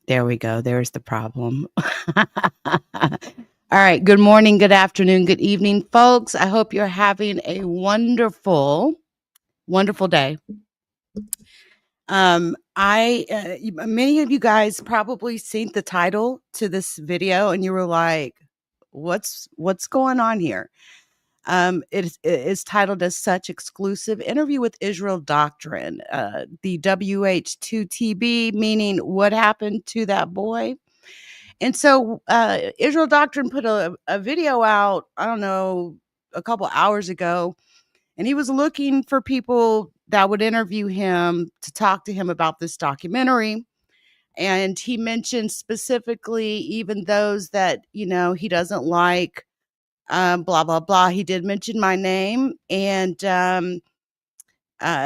There we go. There's the problem. All right. Good morning, good afternoon, good evening, folks. I hope you're having a wonderful, wonderful day. Many of you guys probably seen the title to this video and you were like, what's going on here? It is titled as such, exclusive interview with Israel Doctrine, the WH2TB, meaning what happened to that boy. And so Israel Doctrine put a video out, I don't know, a couple hours ago, and he was looking for people that would interview him to talk to him about this documentary. And he mentioned specifically even those that, he doesn't like, blah, blah, blah. He did mention my name. And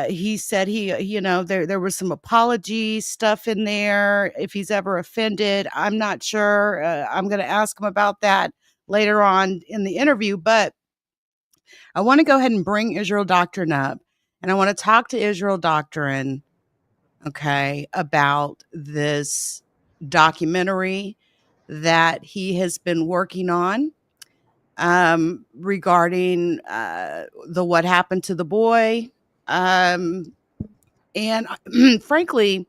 he said there was some apology stuff in there. If he's ever offended, I'm not sure. I'm going to ask him about that later on in the interview. But I want to go ahead and bring Israel Doctrine up, and I want to talk to Israel Doctrine, okay, about this documentary that he has been working on regarding the what happened to the boy. And frankly,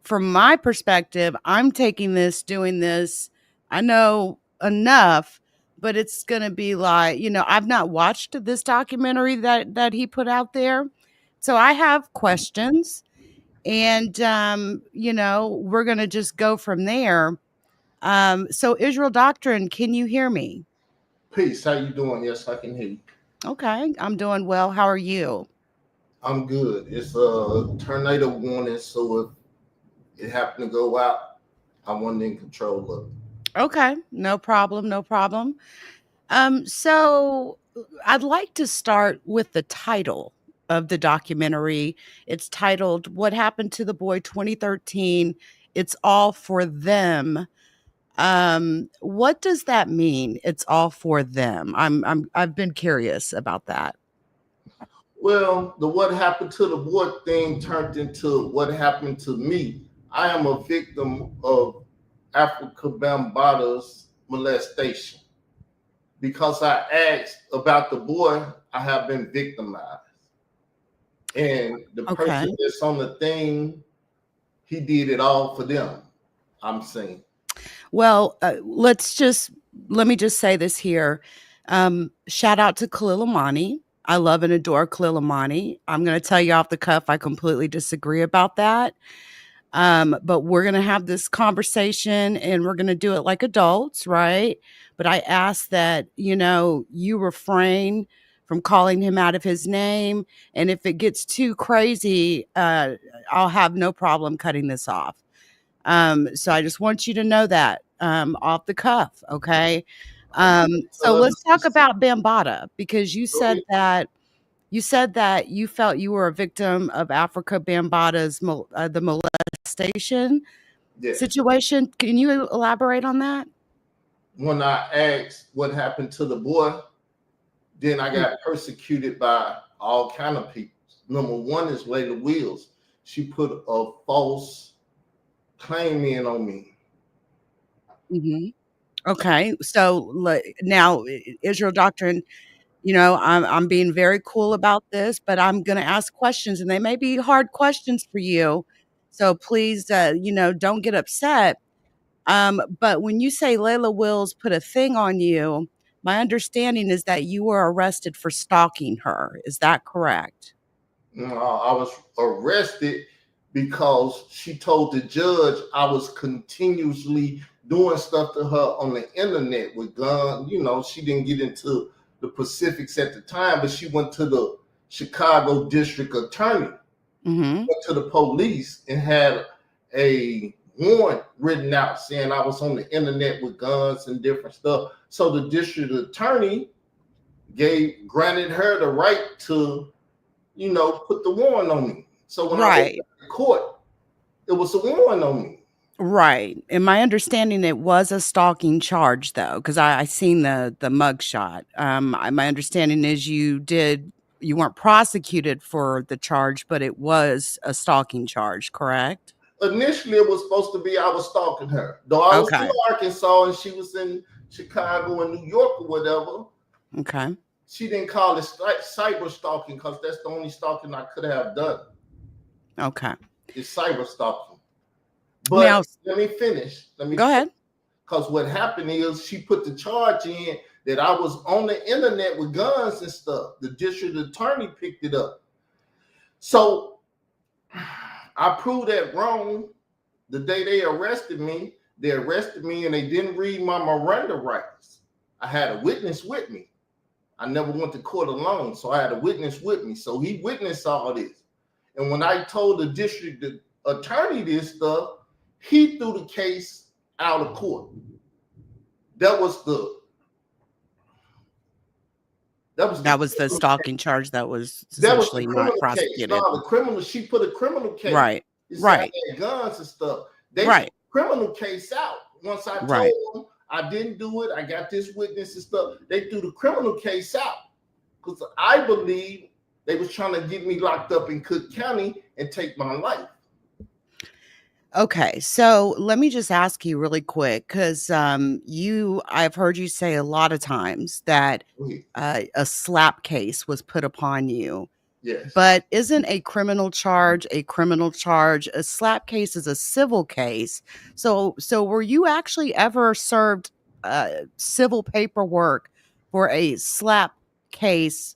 from my perspective, I'm doing this. I know enough, but it's going to be like, I've not watched this documentary that he put out there. So I have questions, and we're going to just go from there. So Israel Doctrine, can you hear me? Peace. How you doing? Yes, I can hear you. Okay, I'm doing well. How are you? I'm good. It's a tornado warning, so if it happened to go out, I wasn't in control of it. Okay, no problem, no problem. So I'd like to start with the title of the documentary. It's titled "What Happened to the Boy 2013." It's all for them. What does that mean? It's all for them. I've been curious about that. Well, the what happened to the boy thing turned into what happened to me. I am a victim of Africa Bambaataa molestation. Because I asked about the boy, I have been victimized. And the Okay. person that's on the thing, he did it all for them. I'm saying. Well, let me just say this here. Shout out to Khalil Amani. I love and adore Khalil Amani. I'm going to tell you off the cuff, I completely disagree about that. But we're going to have this conversation and we're going to do it like adults, right? But I ask that, you refrain from calling him out of his name. And if it gets too crazy, I'll have no problem cutting this off. So I just want you to know that off the cuff, okay? So let's talk about Bambaataa, because you said that you felt you were a victim of Africa Bambaataa's the molestation Yes. situation. Can you elaborate on that? When I asked what happened to the boy, then I got persecuted by all kind of people. Number one is Layla Wills. She put a false claim in on me. Mhm. Okay, so now Israel Doctrine, I'm being very cool about this, but I'm going to ask questions, and they may be hard questions for you. So please, don't get upset. But when you say Layla Wills put a thing on you, my understanding is that you were arrested for stalking her. Is that correct? I was arrested because she told the judge I was continuously doing stuff to her on the internet with guns. She didn't get into the Pacifics at the time, but she went to the Chicago district attorney, Mm-hmm. went to the police and had a warrant written out saying I was on the internet with guns and different stuff. So the district attorney granted her the right to, put the warrant on me. So when I went Right. to court, it was a warrant on me. Right. And my understanding, it was a stalking charge, though, because I seen the mugshot. My understanding is you weren't prosecuted for the charge, but it was a stalking charge, correct? initially it was supposed to be I was stalking her. Though I was Okay. in Arkansas and she was in Chicago and New York or whatever. Okay. She didn't call it cyber stalking because that's the only stalking I could have done. Okay. It's cyber stalking. But Now, let me finish. go ahead. Because what happened is she put the charge in that I was on the internet with guns and stuff. The district attorney picked it up. So I proved that wrong the day they arrested me. They arrested me and they didn't read my Miranda rights. I had a witness with me. I never went to court alone, so I had a witness with me. So he witnessed all this. And when I told the district attorney this stuff, he threw the case out of court. That was the stalking charge that was essentially not prosecuted. No, the criminal. She put a criminal case. Right. Right. I had guns and stuff. They put the criminal case out. Once I told them I didn't do it, I got this witness and stuff. They threw the criminal case out because I believe they was trying to get me locked up in Cook County and take my life. Okay, so let me just ask you really quick, because I've heard you say a lot of times that a slap case was put upon you. Yes. But isn't a criminal charge a criminal charge? A slap case is a civil case. So were you actually ever served civil paperwork for a slap case,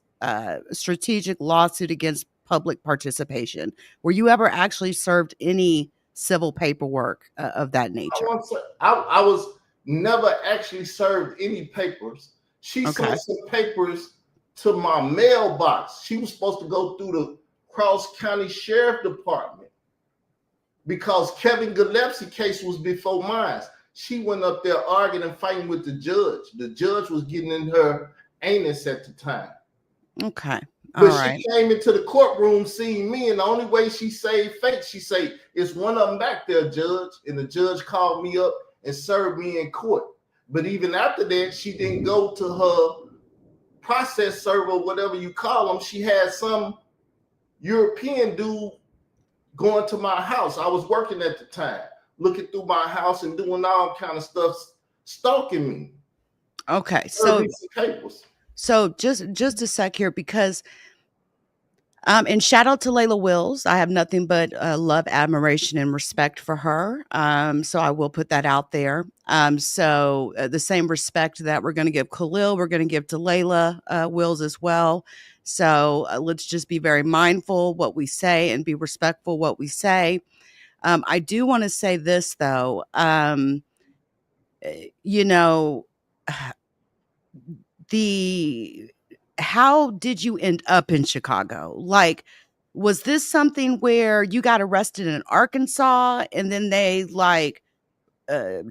strategic lawsuit against public participation? Were you ever actually served any civil paperwork of that nature? I was never actually served any papers. She sent some papers to my mailbox. She was supposed to go through the Cross County Sheriff Department because Kevin Gillespie case was before mine. She went up there arguing and fighting with the judge. The judge was getting in her anus at the time. Okay. But she came into the courtroom seeing me, and the only way she saved face, she said, "It's one of them back there, Judge." And the judge called me up and served me in court. But even after that, she didn't go to her process server, whatever you call them. She had some European dude going to my house. I was working at the time, looking through my house and doing all kind of stuff, stalking me. Okay, so just a sec here, because and shout out to Layla Wills. I have nothing but love, admiration, and respect for her. So I will put that out there. So the same respect that we're going to give Khalil, we're going to give to Layla Wills as well. So let's just be very mindful what we say and be respectful what we say. I do want to say this though. How did you end up in Chicago? Like, was this something where you got arrested in Arkansas and then they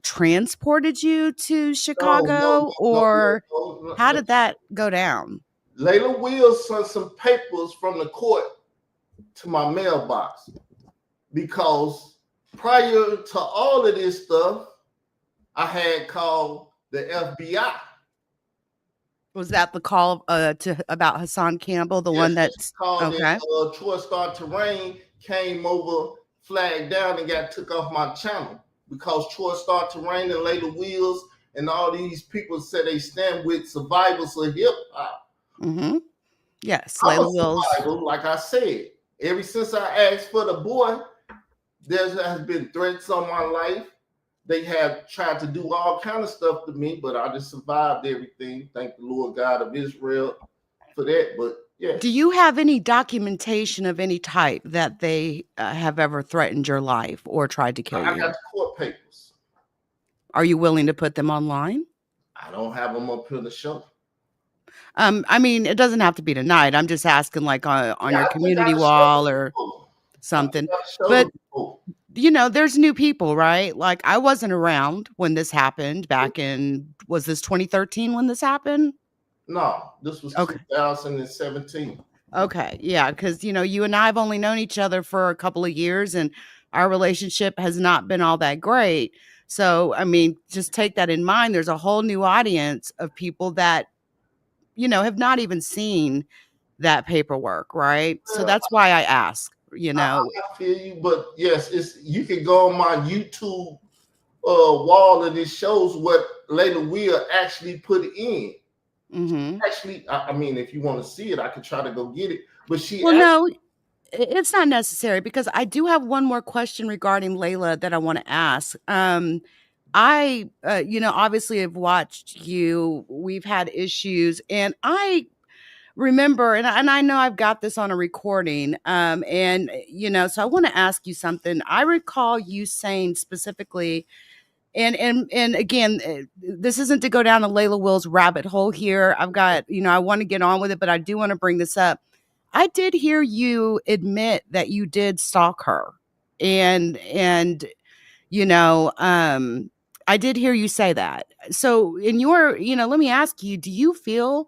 transported you to Chicago? No, how did that go down? Layla Wills sent some papers from the court to my mailbox because prior to all of this stuff, I had called the FBI. Was that the call about Hassan Campbell, the one that's called? Okay. Troy Star Terrain came over, flagged down, and got took off my channel because Troy Star Terrain and Layla Wills and all these people said they stand with survivors of hip hop. Mm-hmm. Yes, Layla Wills. Like I said, ever since I asked for the boy, there has been threats on my life. They have tried to do all kind of stuff to me, but I just survived everything. Thank the Lord God of Israel for that. But yeah. Do you have any documentation of any type that they have ever threatened your life or tried to kill you? I got the court papers. Are you willing to put them online? I don't have them up in the show. I mean, it doesn't have to be tonight. I'm just asking, like on your community wall or something. But there's new people, right? Like, I wasn't around when this happened back in, was this 2013 when this happened? No, this was 2017. Okay. Yeah. Because, you and I have only known each other for a couple of years and our relationship has not been all that great. So, I mean, just take that in mind. There's a whole new audience of people that, have not even seen that paperwork, right? So that's why I ask. you know. I feel you, but yes, it's you can go on my YouTube wall and it shows what Layla Weir actually put in. Hmm. Actually, I mean, if you want to see it, I could try to go get it. But she Well, actually, no, it's not necessary because I do have one more question regarding Layla that I want to ask. I, obviously have watched you. We've had issues, and I remember, and I know I've got this on a recording. So I want to ask you something. I recall you saying specifically, and again, this isn't to go down a Layla Wills rabbit hole here. I've got, I want to get on with it, but I do want to bring this up. I did hear you admit that you did stalk her. And I did hear you say that. So in your, let me ask you, do you feel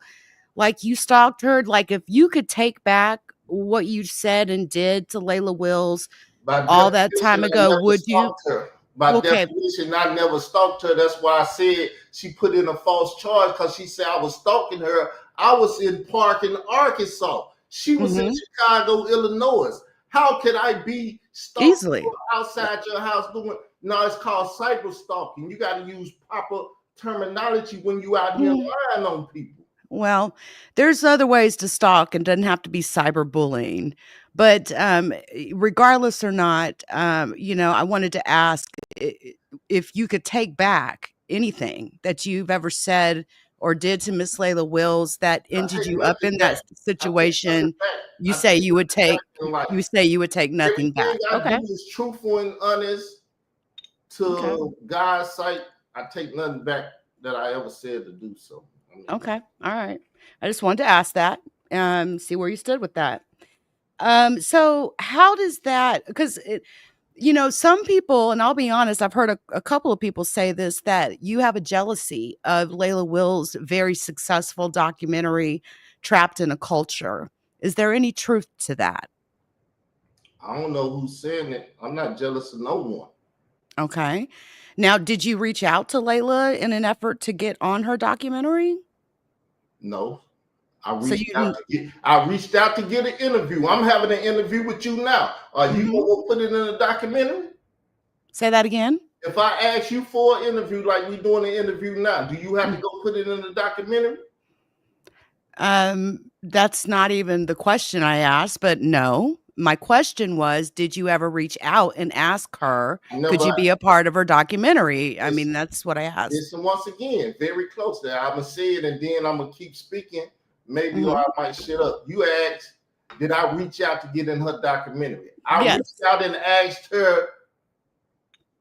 like you stalked her? Like if you could take back what you said and did to Layla Wills by all that definition, time I ago, never would you? stalked her. By Okay. definition, I never stalked her. That's why I said she put in a false charge because she said I was stalking her. I was in Park in Arkansas. She was in Hmm. Chicago, Illinois. How could I be stalking Easily. outside your house doing? No, it's called cyber stalking. You got to use proper terminology when you out here Mm. lying on people. Well, there's other ways to stalk and doesn't have to be cyberbullying. But regardless or not, I wanted to ask if you could take back anything that you've ever said or did to Miss Layla Wills that I ended take you up nothing in back. that I take nothing situation. back. You I say take you would nothing back take in life. you say you would take nothing Everything back. I Okay. do is truthful and honest Okay. to God's sight. I take nothing back that I ever said to do so. I mean, Okay. All right. I just wanted to ask that, see where you stood with that. So how does that, because some people, and I'll be honest, I've heard a couple of people say this, that you have a jealousy of Layla Will's very successful documentary, Trapped in a Culture. Is there any truth to that? I don't know who's saying it. I'm not jealous of no one. Okay. Now, did you reach out to Layla in an effort to get on her documentary? No. I So reached you out didn't. to get an interview. I'm having an interview with you now. Are you Mhm. gonna go put it in a documentary? Say that again? If I ask you for an interview like we doing an interview now, do you have to Mm. go put it in a documentary? That's not even the question I asked, but no. My question was, did you ever reach out and ask her, could Never. you be a part of her documentary? I mean, Listen, that's what I asked. listen once again, very close there. I'm gonna say it and then I'm gonna keep speaking. Maybe or Mhm. I might shut up. You asked, did I reach out to get in her documentary? I reached Yes. out and asked her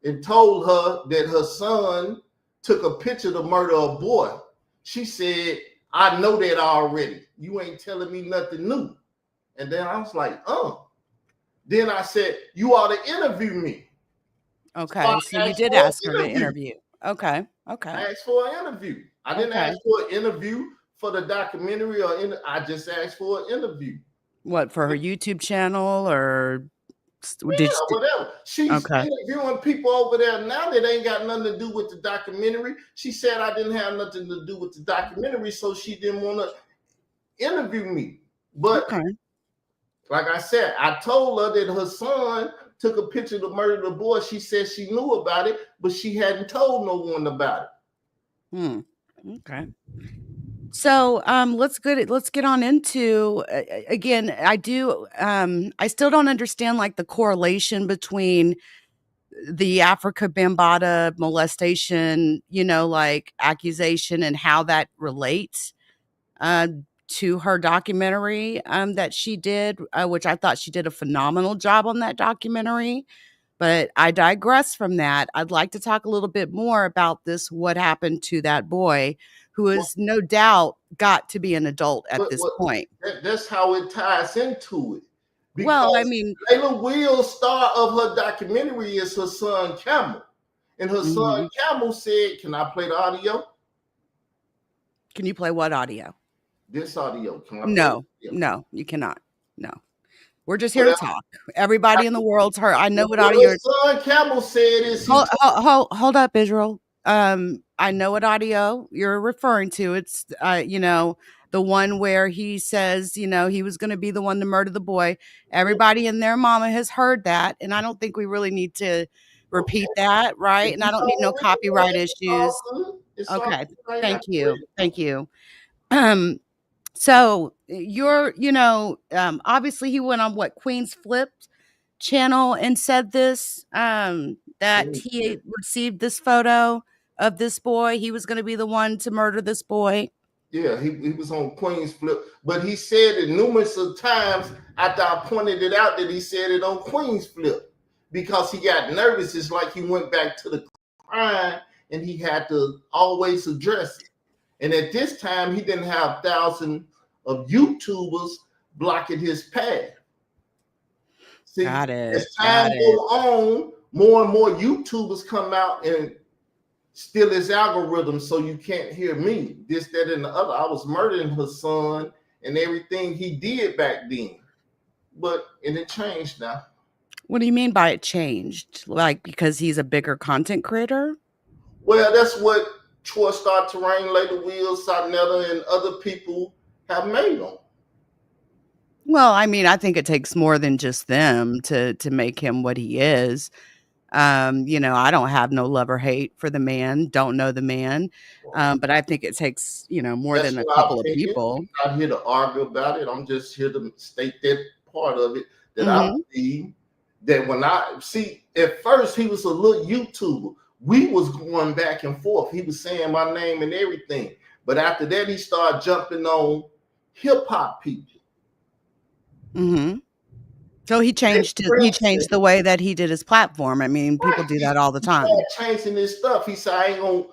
and told her that her son took a picture to murder a boy. She said, I know that already. You ain't telling me nothing new. And then I was like, Then I said, you ought to interview me. So Okay. So I you asked did for ask her an to interview. interview. Okay. Okay. I asked for an interview. I didn't Okay. ask for an interview for the documentary I just asked for an interview. What, for her YouTube channel or Yeah, did you? whatever. She's Okay. interviewing people over there now that ain't got nothing to do with the documentary. She said I didn't have nothing to do with the documentary, so she didn't want to interview me. But Okay. like I said, I told her that her son took a picture to murder the boy. She said she knew about it, but she hadn't told no one about it. Okay. So let's get on into again. I still don't understand like the correlation between the Africa Bambaataa molestation, like accusation and how that relates uh, to her documentary that she did, which I thought she did a phenomenal job on that documentary. But I digress from that. I'd like to talk a little bit more about this, what happened to that boy who Well, is no doubt got to be an adult at this what, point. that's how it ties into it. Well, I Because mean, Layla Will's star of her documentary is her son Camel. And her son mhm. Camel said, can I play the audio? Can you play what audio? This audio. Can I play No, the audio? no, you cannot. No. We're just here to Well, talk. Everybody in the world's heard. I know what what audio. her son Camel said is he Hold up, Israel. I know what audio you're referring to. It's, the one where he says, he was going to be the one to murder the boy. Everybody and their mama has heard that, and I don't think we really need to Okay. repeat that, right? If And you I don't need no don't copyright read it, it's all issues. good. It's all Okay, good. I ain't got thank to read you, it. thank you. Um, so you're, obviously he went on what, Queen's Flipped channel and said this, that he received this photo of this boy. He was going to be the one to murder this boy. Yeah, he was on Queen's Flip, but he said it numerous of times after I pointed it out that he said it on Queen's Flip because he got nervous. It's like he went back to the crime and he had to always address it. And at this time, he didn't have thousands of YouTubers blocking his path. See, Got it. as time go on, more and more YouTubers come out and steal his algorithm so you can't hear me. This, that, and the other. I was murdering her son and everything he did back then. And it changed now. What do you mean by it changed? Like, because he's a bigger content creator? Well, that's what Troy Star Terrain, Lady Wheels, Sarnetta, and other people have made him. Well, I mean, I think it takes more than just them to make him what he is. I don't have no love or hate for the man, don't know the man. But I think it takes, more That's than a what couple I of think. people. I'm not here to argue about it. I'm just here to state that part of it that I believe that when I see at first he was a little YouTuber. We was going back and forth. He was saying my name and everything. But after that, he started jumping on hip hop people. So he changed the way that he did his platform. I mean, people do that all the time. He started changing his stuff. He said, I ain't gonna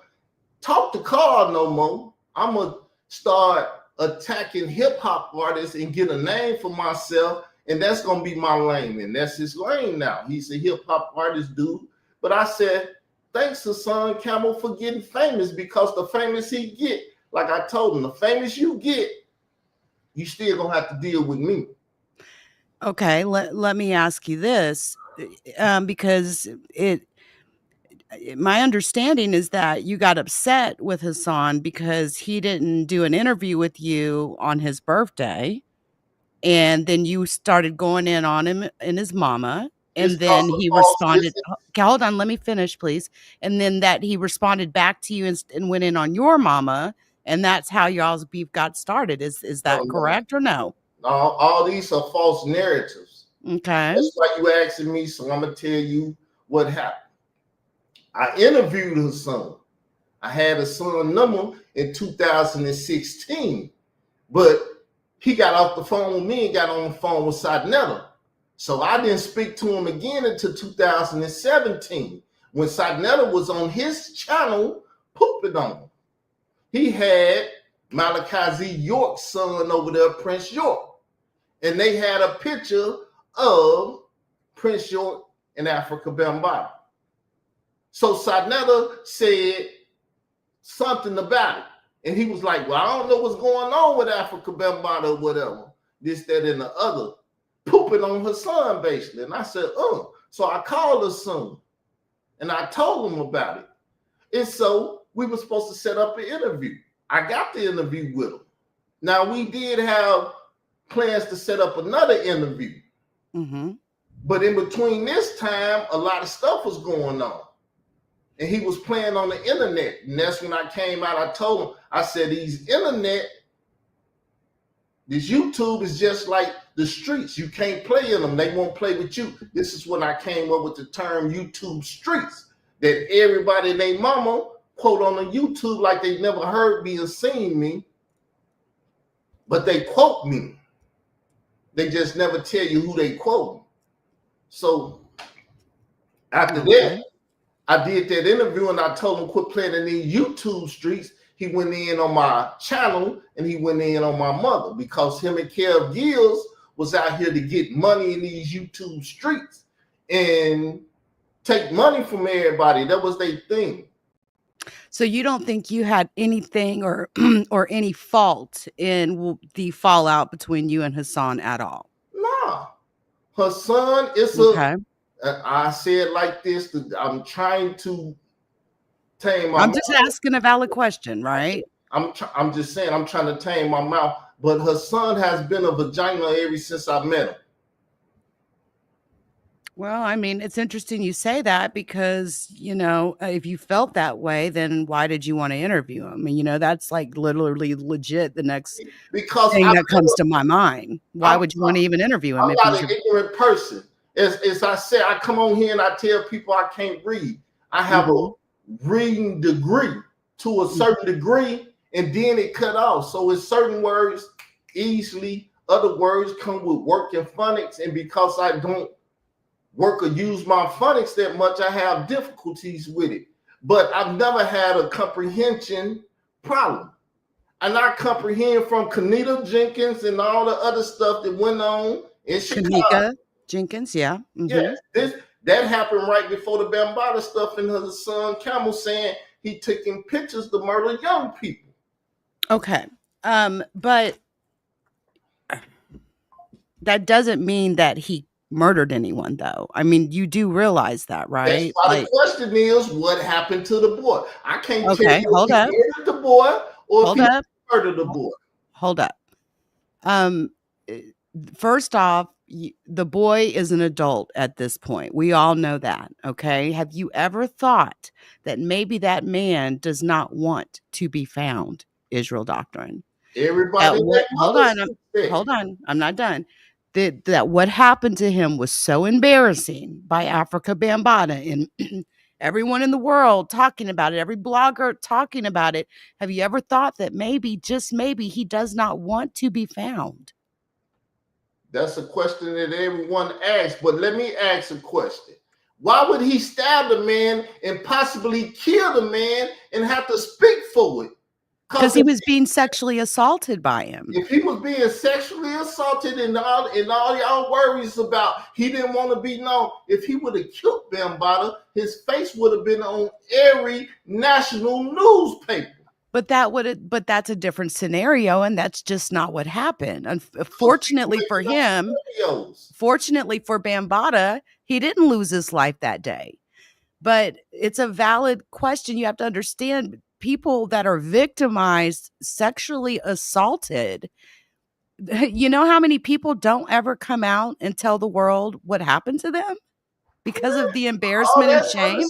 talk to Carl no more. I'm gonna start attacking hip hop artists and get a name for myself, and that's gonna be my lane. And that's his lane now. He's a hip hop artist dude. But I said, thanks to Son Campbell for getting famous, because the famous he get, like I told him, the famous you get, you still gonna have to deal with me. Okay, let me ask you this, because my understanding is that you got upset with Hassan because he didn't do an interview with you on his birthday, and then you started going in on him and his mama, and then he responded. Okay, hold on, let me finish, please. And then that he responded back to you and went in on your mama, and that's how y'all's beef got started. Is that correct or no? All these are false narratives. Okay. That's why you asking me, so I'm gonna tell you what happened. I interviewed her son. I had a son number in 2016, but he got off the phone with me and got on the phone with Sarnetta. So I didn't speak to him again until 2017 when Sarnetta was on his channel pooping on him. He had Malachi Z. York's son over there, Prince York. And they had a picture of Prince York and Afrika Bambaataa. So Sarnetta said something about it. And he was like, well, I don't know what's going on with Afrika Bambaataa or whatever. This, that, and the other. Pooping on her son, basically. And I said, So I called her son. And I told him about it. And so we were supposed to set up an interview. I got the interview with him. Now, we did have plans to set up another interview. But in between this time, a lot of stuff was going on. And he was playing on the internet. And that's when I came out. I told him, I said, this YouTube is just like the streets. You can't play in them. They won't play with you. This is when I came up with the term YouTube streets. That everybody and their mama quote on the YouTube like they never heard me or seen me. But they quote me. They just never tell you who they quote. So after that, I did that interview and I told him quit playing in these YouTube streets. He went in on my channel and he went in on my mother because him and Kev Gills was out here to get money in these YouTube streets and take money from everybody. That was their thing. So you don't think you had anything or or any fault in the fallout between you and Hassan at all? Nah. Hassan is I say it like this, I'm trying to tame my I'm mouth. just asking a valid question, right? I'm just saying I'm trying to tame my mouth. But her son has been a vagina ever since I met him. Well, I mean, it's interesting you say that because, if you felt that way, then why did you want to interview him? And, that's like literally legit the next Because thing that comes to my mind. Why would you want to even interview him I'm if not he's an ignorant person. As I said, I come on here and I tell people I can't read. I have a reading degree to a certain degree, and then it cut off. So it's certain words easily, other words come with work and phonics, and because I don't work or use my phonics that much, I have difficulties with it. But I've never had a comprehension problem. And I comprehend from Kanita Jenkins and all the other stuff that went on in Chicago. Kanika Jenkins, yeah. Yes, that happened right before the Bambaataa stuff, and her son Camel saying he taking pictures to murder young people. Okay. But that doesn't mean that he murdered anyone, though. I mean, you do realize that, right? That's why the question is, what happened to the boy? I can't tell you hold if up. he murdered the boy or Hold if he up. murdered the boy. Hold up. First off, the boy is an adult at this point. We all know that, okay? Have you ever thought that maybe that man does not want to be found, Israel Doctrine? Everybody, hold on. I'm not done. That what happened to him was so embarrassing by Africa Bambaataa and everyone in the world talking about it, every blogger talking about it. Have you ever thought that maybe, just maybe, he does not want to be found? That's a question that everyone asks, but let me ask a question. Why would he stab the man and possibly kill the man and have to speak for it? Because he was being sexually assaulted by him. If he was being sexually assaulted and all y'all worries about he didn't want to be known, if he would have killed Bambaataa, his face would have been on every national newspaper. But that's a different scenario, and that's just not what happened. Unfortunately for him, fortunately for Bambaataa, he didn't lose his life that day. But it's a valid question. You have to understand, people that are victimized, sexually assaulted, you know how many people don't ever come out and tell the world what happened to them because of the embarrassment and shame?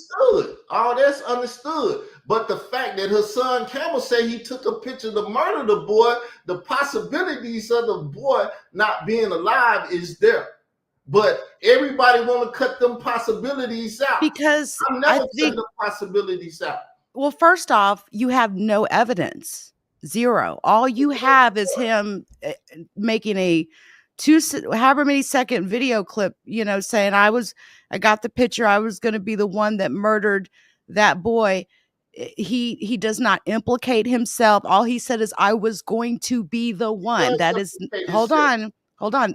All that's understood. But the fact that her son Camel said he took a picture to murder the boy, the possibilities of the boy not being alive is there. But everybody want to cut them possibilities out. Because I'm never cutting the possibilities out. Well, first off, you have no evidence. Zero. All you have is him making a however many second video clip, saying I got the picture. I was going to be the one that murdered that boy. He does not implicate himself. All he said is, I was going to be the one. That is, hold on.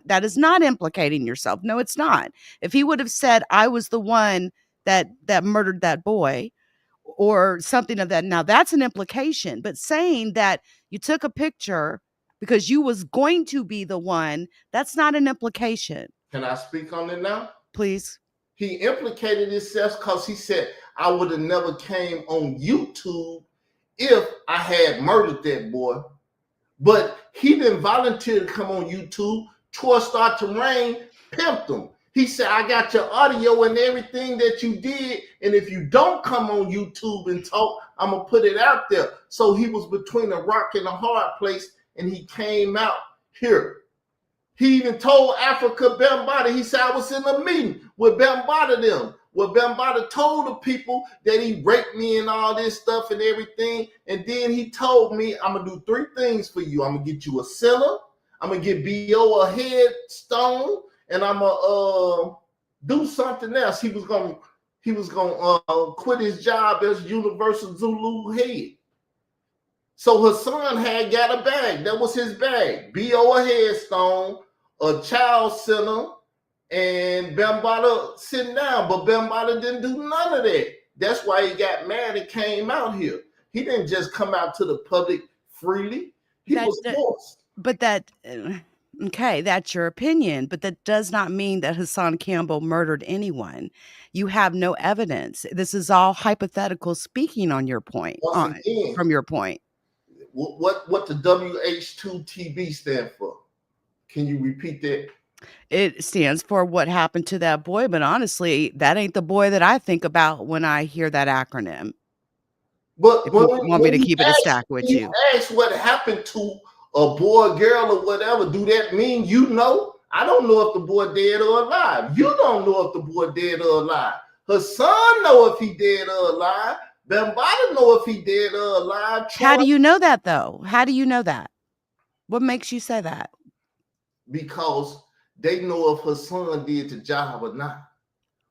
That is not implicating yourself. No, it's not. If he would have said, I was the one that murdered that boy or something of that, now that's an implication. But saying that you took a picture because you was going to be the one, that's not an implication. Can I speak on it now? Please. He implicated himself because he said, I would have never came on YouTube if I had murdered that boy. But he didn't volunteer to come on YouTube. Troy Star Terrain pimped him. He said, I got your audio and everything that you did. And if you don't come on YouTube and talk, I'm going to put it out there. So he was between a rock and a hard place, and he came out here. He even told Africa Bambaataa, he said, I was in a meeting with Bambaataa them, where Bambaataa told the people that he raped me and all this stuff and everything. And then he told me, I'm going to do three things for you. I'm going to get you a center. I'm going to get B.O. a headstone. And I'm going to do something else. He was going to quit his job as Universal Zulu head. So her son had got a bag. That was his bag. B.O. a headstone, a child center, and Bambaataa sitting down. But Bambaataa didn't do none of that. That's why he got mad and came out here. He didn't just come out to the public freely. He was forced. But that, Okay, that's your opinion, but that does not mean that Hassan Campbell murdered anyone. You have no evidence. This is all hypothetical speaking on your point, Once again, from your point. what the WH2TB stand for? Can you repeat that? It stands for what happened to that boy, but honestly, that ain't the boy that I think about when I hear that acronym. But If you want me to keep it a stack when with you you. ask what happened to a boy, girl, or whatever, do that mean you know? I don't know if the boy dead or alive. You don't know if the boy dead or alive. Her son know if he dead or alive. Bambaataa know if he dead or alive. How do you know that, though? How do you know that? What makes you say that? Because they know if her son did the job or not.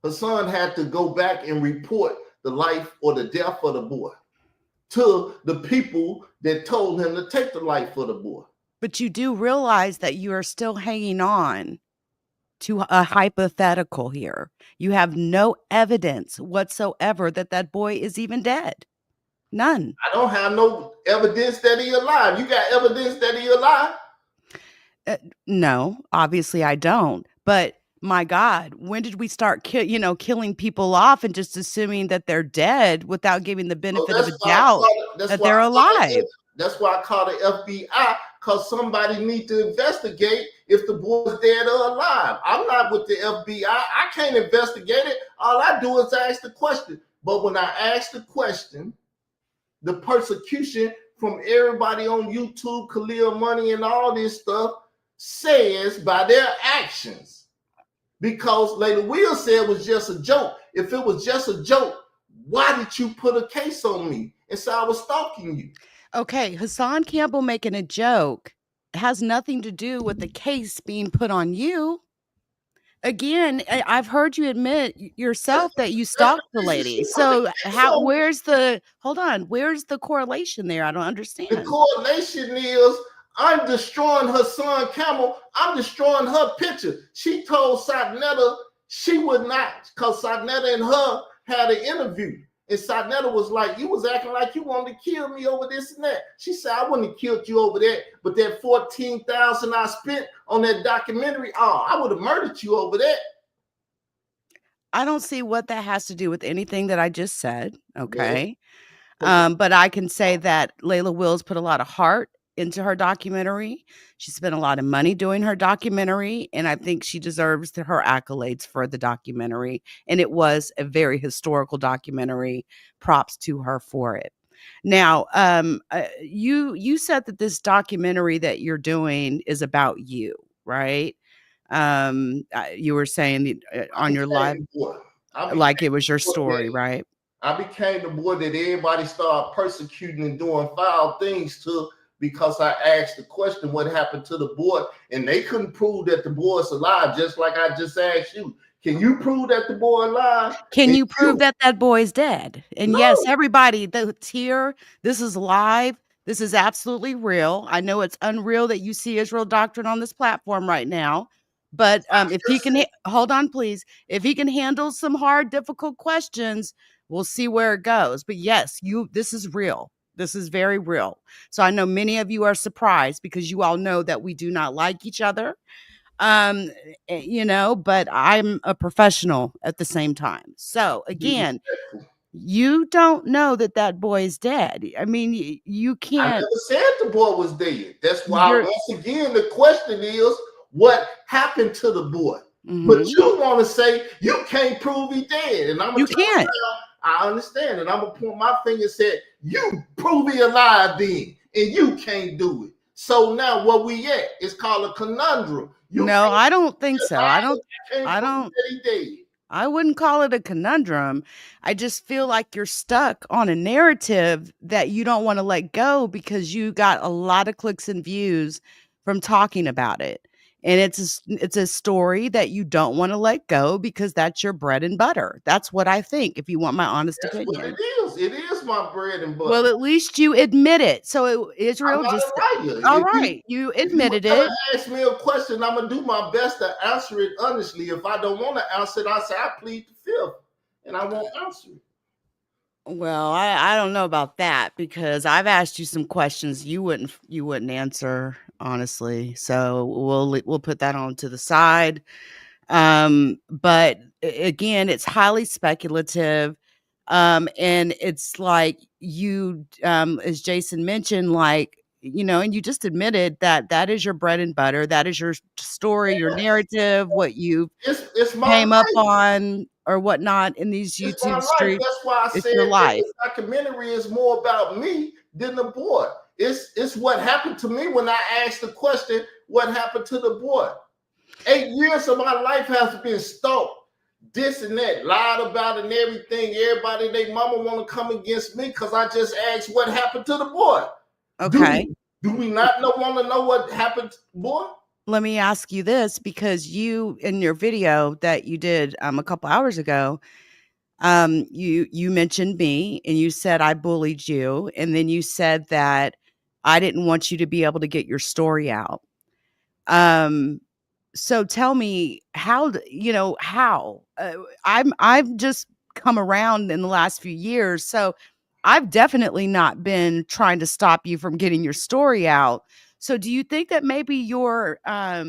Her son had to go back and report the life or the death of the boy to the people that told him to take the life of the boy. But you do realize that you are still hanging on to a hypothetical here. You have no evidence whatsoever that that boy is even dead. None. I don't have no evidence that he alive. You got evidence that he alive? No, obviously I don't. But my God, when did we start killing people off and just assuming that they're dead without giving the benefit of a doubt that they're alive? That's why I call the FBI, because somebody need to investigate if the boy's dead or alive. I'm not with the FBI. I can't investigate it. All I do is ask the question. But when I ask the question, the persecution from everybody on YouTube, Khalil Money and all this stuff says by their actions. Because Layla Will said it was just a joke. If it was just a joke, why did you put a case on me and say I was stalking you? Okay, Hassan Campbell making a joke has nothing to do with the case being put on you. Again, I've heard you admit yourself that you stalked the lady. So where's the correlation there? I don't understand. The correlation is I'm destroying her son Campbell. I'm destroying her picture. She told Satnetta she would not, because Satnetta and her had an interview. And Satnetta was like, you was acting like you wanted to kill me over this and that. She said, I wouldn't have killed you over that. But that $14,000 I spent on that documentary, I would have murdered you over that. I don't see what that has to do with anything that I just said. Okay. Yeah. But I can say that Layla Wills put a lot of heart into her documentary. She spent a lot of money doing her documentary, and I think she deserves her accolades for the documentary. And it was a very historical documentary. Props to her for it. Now, you said that this documentary that you're doing is about you, right? You were saying on your live, like it was your story, right? I became the boy that everybody started persecuting and doing foul things to, because I asked the question, what happened to the boy? And they couldn't prove that the boy's alive, just like I just asked you. Can you prove that the boy alive? Can you prove that that boy's dead? And no. Yes, everybody that's here, this is live. This is absolutely real. I know it's unreal that you see Israel Doctrine on this platform right now. But if he can, hold on, please. If he can handle some hard, difficult questions, we'll see where it goes. But yes, this is real. This is very real. So I know many of you are surprised because you all know that we do not like each other. But I'm a professional at the same time. So again, you don't know that that boy is dead. I mean, you can't. I never said the boy was dead. That's why once again the question is, what happened to the boy? Mm-hmm. But you want to say you can't prove he dead, and you can't. I understand, and I'm gonna point my finger and say, you prove he alive then, and you can't do it. So now what we at? It's called a conundrum. No, I don't think so. I wouldn't call it a conundrum. I just feel like you're stuck on a narrative that you don't want to let go because you got a lot of clicks and views from talking about it. And it's a story that you don't want to let go because that's your bread and butter. That's what I think, if you want my honest opinion. What it is. It is my bread and butter. Well, at least you admit it. So Israel just all right. You admitted it. Ask me a question. I'm gonna do my best to answer it honestly. If I don't want to answer it, I say I plead the fifth, and I won't answer it. Well, I don't know about that because I've asked you some questions you wouldn't answer honestly. So we'll put that on to the side. But again, it's highly speculative. And it's like as Jason mentioned, like, and you just admitted that that is your bread and butter. That is your story, your narrative, what you It's my came up life. on or whatnot in these It's my YouTube life. streets. That's why I It's said your that life. this documentary is more about me than the boy. It's what happened to me when I asked the question, what happened to the boy? 8 years of my life has been stalked, this and that, lied about and everything. Everybody, they mama want to come against me because I just asked what happened to the boy. Okay. Do we not want to know what happened, boy? Let me ask you this because you in your video that you did a couple hours ago, you mentioned me and you said I bullied you, and then you said that I didn't want you to be able to get your story out. Um, so tell me how I've just come around in the last few years, so I've definitely not been trying to stop you from getting your story out. So do you think that maybe you're uh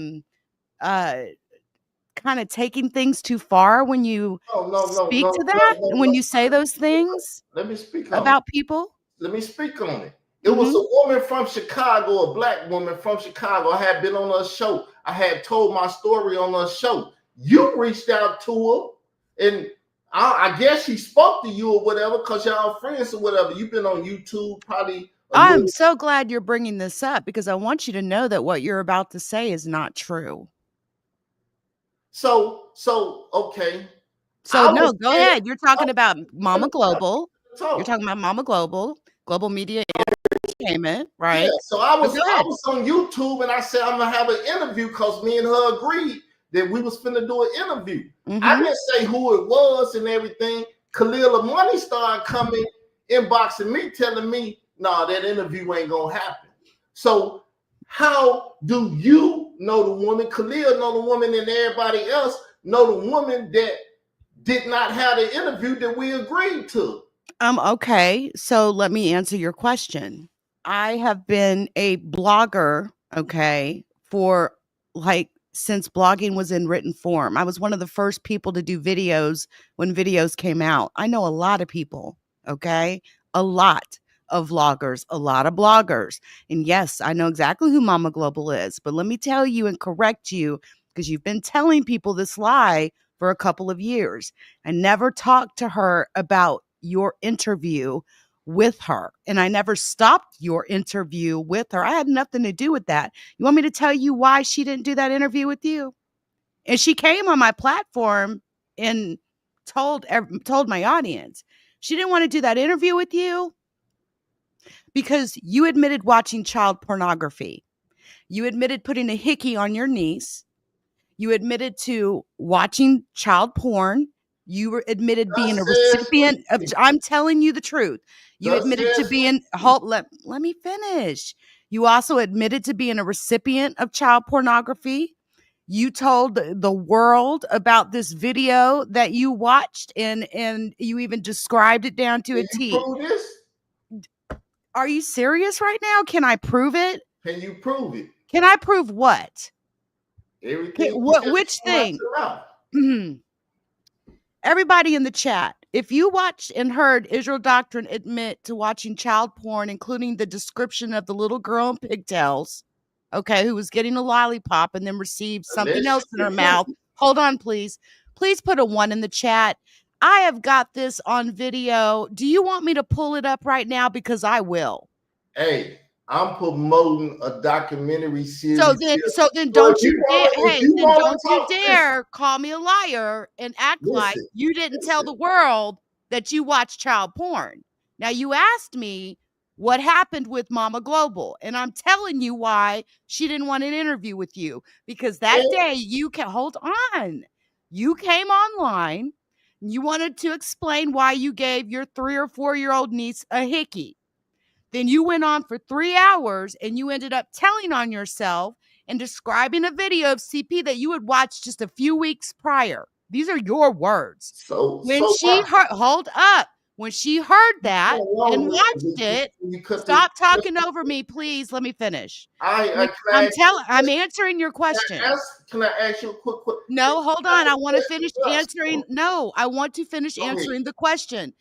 kind of taking things too far when you No, no, no, speak no, to no, that no, and when no. you say those things Let me speak on it. about people? Let me speak on it. It was Mhm. a woman from Chicago, a black woman from Chicago. I had been on her show. I had told my story on her show. You reached out to her, and I guess she spoke to you or whatever because y'all friends or whatever. You've been on YouTube probably a I'm little. so glad you're bringing this up because I want you to know that what you're about to say is not true. So okay. So I no, was go scared. ahead. You're talking about I Mama Global. was You're talk. talking about Mama Global, Global Media Entertainment, Yeah, right? so I But was go I ahead. was on YouTube and I said I'm gonna have an interview because me and her agreed that we was finna do an interview. I Mhm. didn't say who it was and everything. Khalil Money started coming, inboxing me, telling me, "Nah, that interview ain't gonna happen." So how do you know the woman? Khalil know the woman, and everybody else know the woman that did not have the interview that we agreed to. Okay. So let me answer your question. I have been a blogger, okay, for like since blogging was in written form. I was one of the first people to do videos when videos came out. I know a lot of people, okay? A lot of vloggers, a lot of bloggers. And yes, I know exactly who Mama Global is, but let me tell you and correct you because you've been telling people this lie for a couple of years. I never talked to her about your interview with her, and I never stopped your interview with her. I had nothing to do with that. You want me to tell you why she didn't do that interview with you? And she came on my platform and told my audience she didn't want to do that interview with you because you admitted watching child pornography. You admitted putting a hickey on your niece. You admitted to watching child porn. You were admitted being Thus a says recipient of me. I'm telling you the truth. You Thus admitted to says being me. let me finish. You also admitted to being a recipient of child pornography. You told the world about this video that you watched and you even described it down to Can a you T. prove this? Are you serious right now? Can I prove it? Can you prove it? Can I prove what? Everything you What just which came out thing? your mouth. Everybody in the chat, if you watched and heard Israel Doctrine admit to watching child porn, including the description of the little girl in pigtails, okay, who was getting a lollipop and then received something Unless else you in her can prove mouth. it. Hold on, please. Please put a 1 in the chat. I have got this on video. Do you want me to pull it up right now? Because I will. Hey, I'm promoting a documentary So series then here. so then So don't you dare if hey, you then want don't to you talk, dare call me a liar and act like listen, you didn't tell listen. the world that you watch child porn. Now you asked me what happened with Mama Global, and I'm telling you why she didn't want an interview with you because that And day you can hold on. You came online, you wanted to explain why you gave your 3 or 4-year-old niece a hickey. Then you went on for 3 hours and you ended up telling on yourself and describing a video of CP that you had watched just a few weeks prior. These are your words. so When so she what? heard, hold up. When she heard that Wrong and with watched it. it, You cut stop this- talking over me, please. Let me finish. I I'm answering your question. Can I ask you a quick question? No, hold on. I want to finish Yes. answering. No, I want to finish Go ahead. answering the question.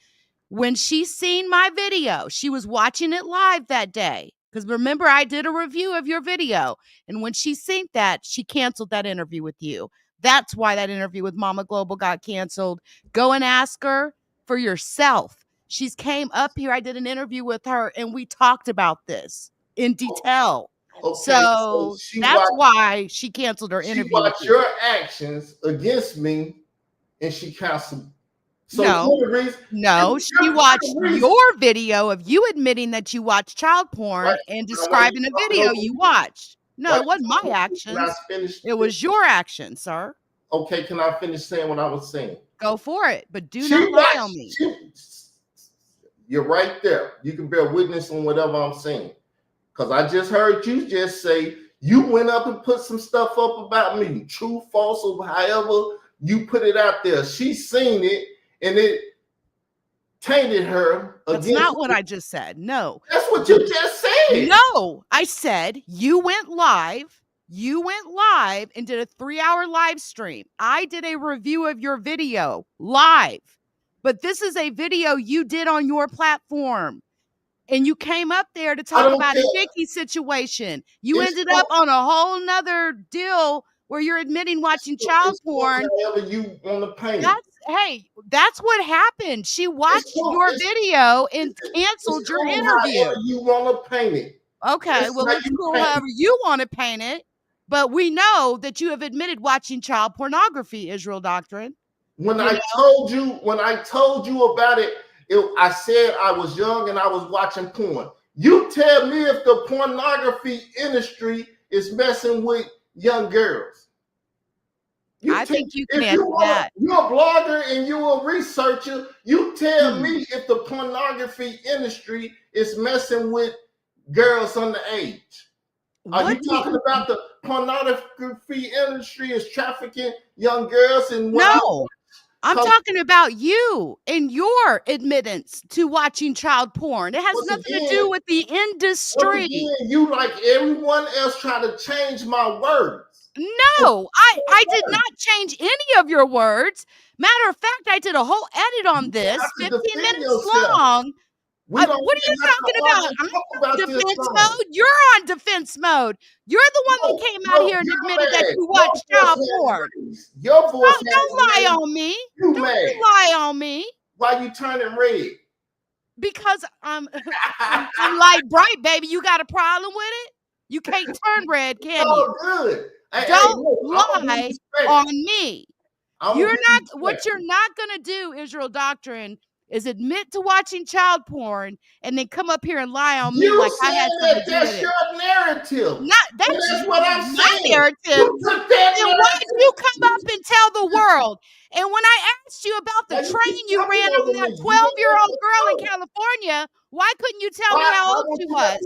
When she seen my video, she was watching it live that day. Because remember, I did a review of your video. And when she seen that, she canceled that interview with you. That's why that interview with Mama Global got canceled. Go and ask her for yourself. She's came up here. I did an interview with her and we talked about this in detail. Okay, So that's why she canceled her interview. She watched your actions against me and she canceled. So no, she watched your video of you admitting that you watched child porn and describing a video you watched. No, it wasn't my actions. It was your actions, sir. Okay, can I finish saying what I was saying? Go for it, but do not lie on me. You're right there. You can bear witness on whatever I'm saying. Because I just heard you just say you went up and put some stuff up about me. True, false, or however you put it out there. She's seen it and it tainted her. That's not what I just said. No. That's what you just said. No, I said you went live. You went live and did a 3-hour live stream. I did a review of your video live. But this is a video you did on your platform. And you came up there to talk about a Dickie situation. You ended up on a whole nother deal where you're admitting watching child porn. Whatever you want to paint. That's what happened. She watched your video and canceled your interview. However you want to paint it. Okay, well, it's cool however you want to paint it. But we know that you have admitted watching child pornography, Israel Doctrine. When I told you about it, I said I was young and I was watching porn. You tell me if the pornography industry is messing with young girls. I think you can answer that. You're a blogger and you're a researcher. You tell me if the pornography industry is messing with girls underage. Are you talking about the pornography industry is trafficking young girls? No. I'm talking about you and your admittance to watching child porn. It has nothing to do with the industry. You, like everyone else, try to change my words. No, I did not change any of your words. Matter of fact, I did a whole edit on this, 15 minutes long. What are you talking about? I'm on defense mode. You're on defense mode. You're the one that came out here and admitted that you watched child porn. Your voice don't lie on me. Don't lie on me. Why you turning red? Because I'm light bright, baby. You got a problem with it? You can't turn red, can you? Good. Don't lie on me. What you're not gonna do, Israel Doctrine, is admit to watching child porn and then come up here and lie on me like I had something to do with it. That's your narrative. That's what I'm saying. Narrative. Then why did you come up and tell the world? And when I asked you about the train you ran on that 12-year-old girl in California, why couldn't you tell me how old she was?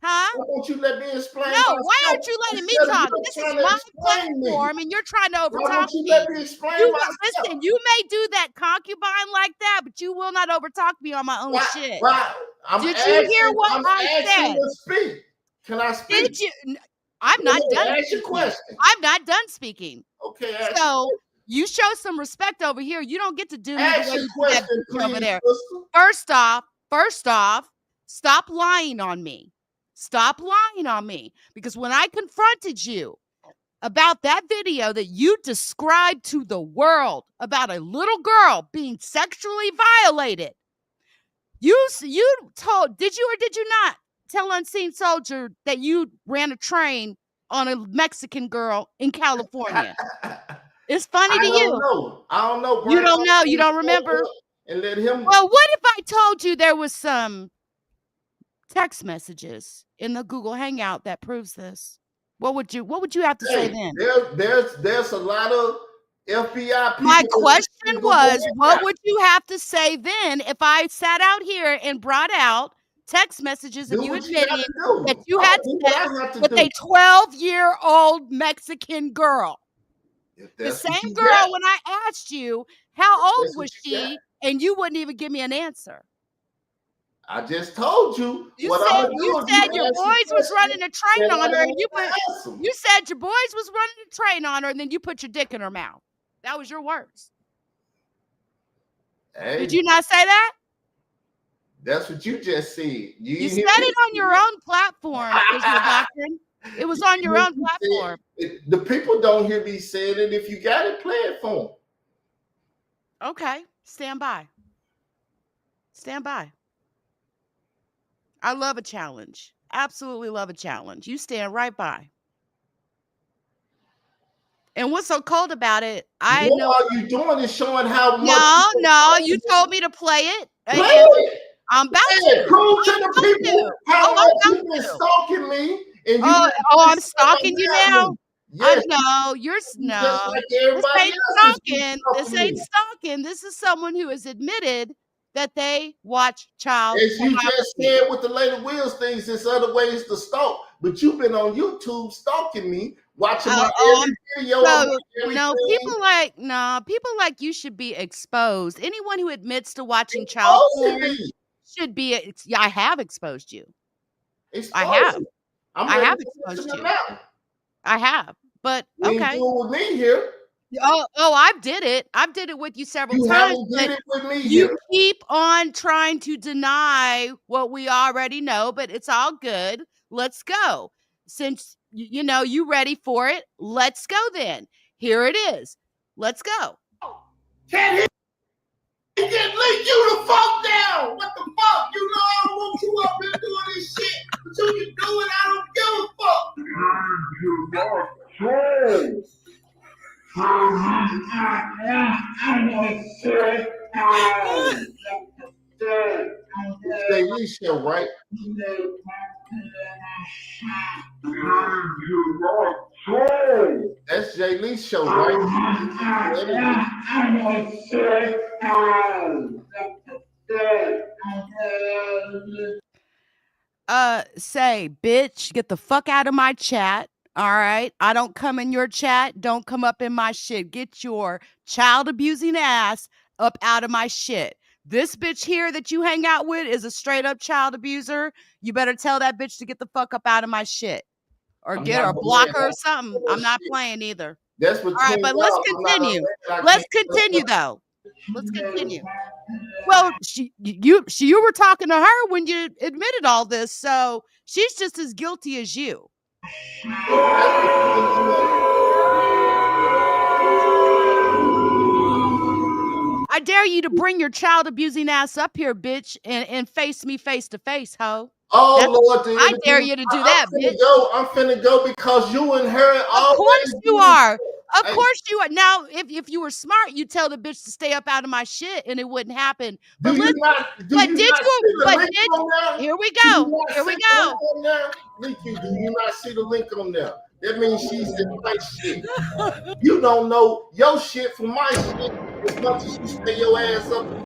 Why won't you let me explain? No, why aren't you letting me talk? This is my platform, and you're trying to overtalk me. Let me explain listen, you may do that concubine like that, but you will not overtalk me on my own shit. Did you hear what I said? Speak. Can I speak? Did you? I'm not done. I'm not done speaking. Okay. So you show some respect over here. You don't get to do me the way you do that over there. First off, stop lying on me. Stop lying on me, because when I confronted you about that video that you described to the world about a little girl being sexually violated, you told, did you or did you not tell Unseen Soldier that you ran a train on a Mexican girl in California? It's funny to you. I don't know. You don't know. You don't remember. And let him. Well, what if I told you there was some text messages in the Google Hangout that proves this? What would you have to say then? There's a lot of FBI people. My question was, what would you have to say then if I sat out here and brought out text messages of you admitting that you had sex with a 12-year-old Mexican girl? The same girl, when I asked you, how old was she? and you wouldn't even give me an answer. I just told you. You What said I'm gonna do you is said your ask you boys was questions running a train that I on her, and don't you wanna put answer. you said your boys was running a train on her, and then you put your dick in her mouth. That was your words. Hey, Did you not say that? that's what you just said. You said it on your own platform, Israel Doctrine. It was on your own platform. The people don't hear me saying it. If you got it, play it for them. Okay, stand by. Stand by. I love a challenge. Absolutely love a challenge. You stand right by. And what's so cold about it? I What know. all you doing is showing how much. No, you told me to play it. Play And it. I'm about Play it. to. Prove to the people how I'm much about you've been to. stalking me. And you I'm stalking you now? Yes. No, you're no. Just like This everybody ain't else is stalking. This stalking ain't me. stalking. This is someone who has admitted that they watch child As you just pornography. said with the Lady Wills things, there's other ways to stalk. But you've been on YouTube stalking me, watching my every video. People like you should be exposed. Anyone who admits to watching child porn should be. I have exposed you. I have. I have exposed you. I have. But okay. You ain't doing with me here. I've did it. I've did it with you several times. You haven't did it with me you here. Keep on trying to deny what we already know, but it's all good. Let's go. Since you ready for it, let's go then. Here it is. Let's go. Can't he just link you the fuck down. What the fuck? You know I don't want you up here doing this shit, but you can do it. I don't give a fuck. Jay Lee show, right? That's Jay Lee's show, right? Say, bitch, get the fuck out of my chat. All right. I don't come in your chat. Don't come up in my shit. Get your child abusing ass up out of my shit. This bitch here that you hang out with is a straight up child abuser. You better tell that bitch to get the fuck up out of my shit or block her or something. I'm not playing either. That's what. All right, but let's continue. Let's continue though. Let's continue. Well, you were talking to her when you admitted all this, so she's just as guilty as you. I dare you to bring your child abusing ass up here, bitch, and face me face to face, ho. Lord, I dare you to do that, bitch. I'm finna go because you and her Of course you are. Of course you are. Now, if you were smart, you'd tell the bitch to stay up out of my shit and it wouldn't happen. But here we go. Here we go. Nikki, do you not see the link on there? That means she's in my shit. You don't know your shit from my shit as much as you stay your ass up